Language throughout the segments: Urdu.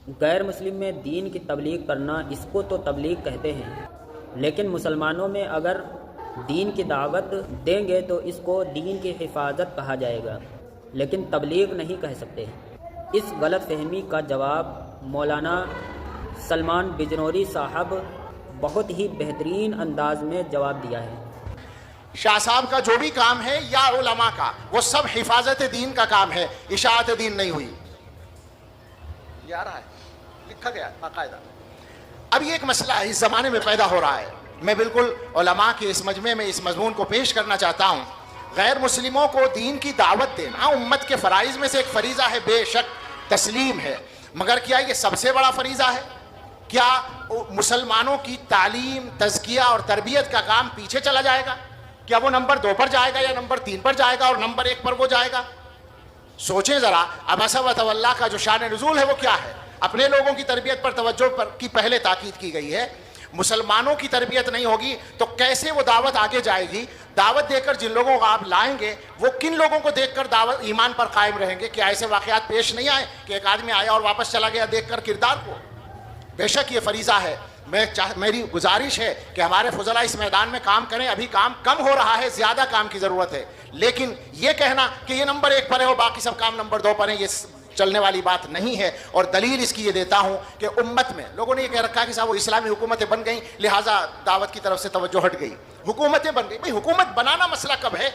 غیر مسلم میں دین کی تبلیغ کرنا، اس کو تو تبلیغ کہتے ہیں، لیکن مسلمانوں میں اگر دین کی دعوت دیں گے تو اس کو دین کی حفاظت کہا جائے گا، لیکن تبلیغ نہیں کہہ سکتے۔ اس غلط فہمی کا جواب مولانا سلمان بجنوری صاحب بہت ہی بہترین انداز میں جواب دیا ہے۔ شاہ صاحب کا جو بھی کام ہے یا علماء کا، وہ سب حفاظت دین کا کام ہے، اشاعت دین نہیں ہوئی۔ یہ آ رہا ہے، لکھا گیا باقاعدہ۔ اب یہ ایک مسئلہ ہے اس زمانے میں پیدا ہو رہا ہے، میں بالکل علماء کے اس مجمع میں اس مضمون کو پیش کرنا چاہتا ہوں۔ غیر مسلموں کو دین کی دعوت دینا امت کے فرائض میں سے ایک فریضہ ہے، بے شک تسلیم ہے، مگر کیا یہ سب سے بڑا فریضہ ہے؟ کیا مسلمانوں کی تعلیم، تزکیہ اور تربیت کا کام پیچھے چلا جائے گا؟ کیا وہ نمبر 2 پر جائے گا یا نمبر 3 پر جائے گا اور نمبر 1 پر وہ جائے گا؟ سوچیں ذرا، عبس و تولی کا جو شان نزول ہے وہ کیا ہے؟ اپنے لوگوں کی تربیت پر توجہ پر کی پہلے تاکید کی گئی ہے۔ مسلمانوں کی تربیت نہیں ہوگی تو کیسے وہ دعوت آگے جائے گی؟ دعوت دے کر جن لوگوں کو آپ لائیں گے وہ کن لوگوں کو دیکھ کر دعوت ایمان پر قائم رہیں گے؟ کیا ایسے واقعات پیش نہیں آئے کہ ایک آدمی آیا اور واپس چلا گیا دیکھ کر کردار کو؟ بے شک یہ فریضہ ہے۔ میری گزارش ہے کہ ہمارے فضلاء اس میدان میں کام کریں، ابھی کام کم ہو رہا ہے، زیادہ کام کی ضرورت ہے، لیکن یہ کہنا کہ یہ نمبر 1 پر ہے اور باقی سب کام نمبر 2 پر ہیں، یہ چلنے والی بات نہیں ہے۔ اور دلیل اس کی یہ دیتا ہوں کہ امت میں لوگوں نے یہ کہہ رکھا کہ صاحب وہ اسلامی حکومتیں بن گئیں لہٰذا دعوت کی طرف سے توجہ ہٹ گئی۔ حکومتیں بن گئی، بھئی حکومت بنانا مسئلہ کب ہے؟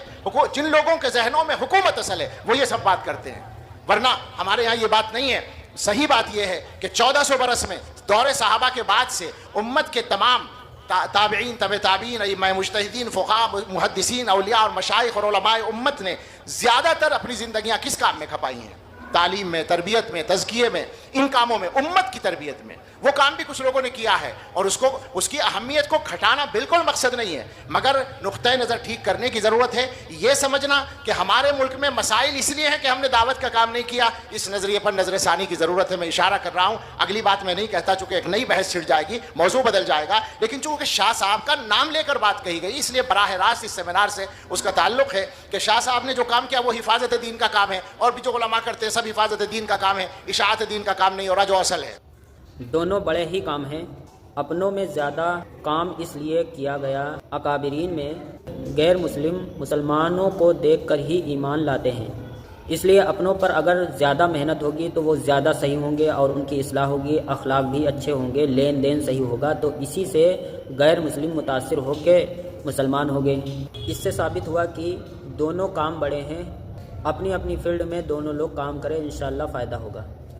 جن لوگوں کے ذہنوں میں حکومت اصل ہے وہ یہ سب بات کرتے ہیں، ورنہ ہمارے یہاں یہ بات نہیں ہے۔ صحیح بات یہ ہے کہ 1400 برس میں دور صحابہ کے بعد سے امت کے تمام تابعین، تبع تابعین، ائمہ مجتہدین، فقہاء، محدثین، اولیاء اور مشائخ اور علماء امت نے زیادہ تر اپنی زندگیاں کس کام میں کھپائی ہیں؟ تعلیم میں، تربیت میں، تزکیے میں، ان کاموں میں، امت کی تربیت میں۔ وہ کام بھی کچھ لوگوں نے کیا ہے اور اس کی اہمیت کو گھٹانا بالکل مقصد نہیں ہے، مگر نقطۂ نظر ٹھیک کرنے کی ضرورت ہے۔ یہ سمجھنا کہ ہمارے ملک میں مسائل اس لیے ہیں کہ ہم نے دعوت کا کام نہیں کیا، اس نظریے پر نظر ثانی کی ضرورت ہے۔ میں اشارہ کر رہا ہوں، اگلی بات میں نہیں کہتا چونکہ ایک نئی بحث چھڑ جائے گی، موضوع بدل جائے گا، لیکن چونکہ شاہ صاحب کا نام لے کر بات کہی گئی اس لیے براہ راست اس سیمینار سے اس کا تعلق ہے کہ شاہ صاحب نے جو کام کیا وہ حفاظت دین کا کام ہے، اور بھی جو علماء کرتے ہیں سب حفاظت دین کا کام ہے، اشاعت دین کا کام نہیں ہو رہا جو اصل ہے۔ دونوں بڑے ہی کام ہیں۔ اپنوں میں زیادہ کام اس لیے کیا گیا، اکابرین میں غیر مسلمانوں کو دیکھ کر ہی ایمان لاتے ہیں، اس لیے اپنوں پر اگر زیادہ محنت ہوگی تو وہ زیادہ صحیح ہوں گے اور ان کی اصلاح ہوگی، اخلاق بھی اچھے ہوں گے، لین دین صحیح ہوگا، تو اسی سے غیر مسلم متاثر ہو کے مسلمان ہو گئے۔ اس سے ثابت ہوا کہ دونوں کام بڑے ہیں، اپنی اپنی فیلڈ میں دونوں لوگ کام کریں، انشاءاللہ فائدہ ہوگا۔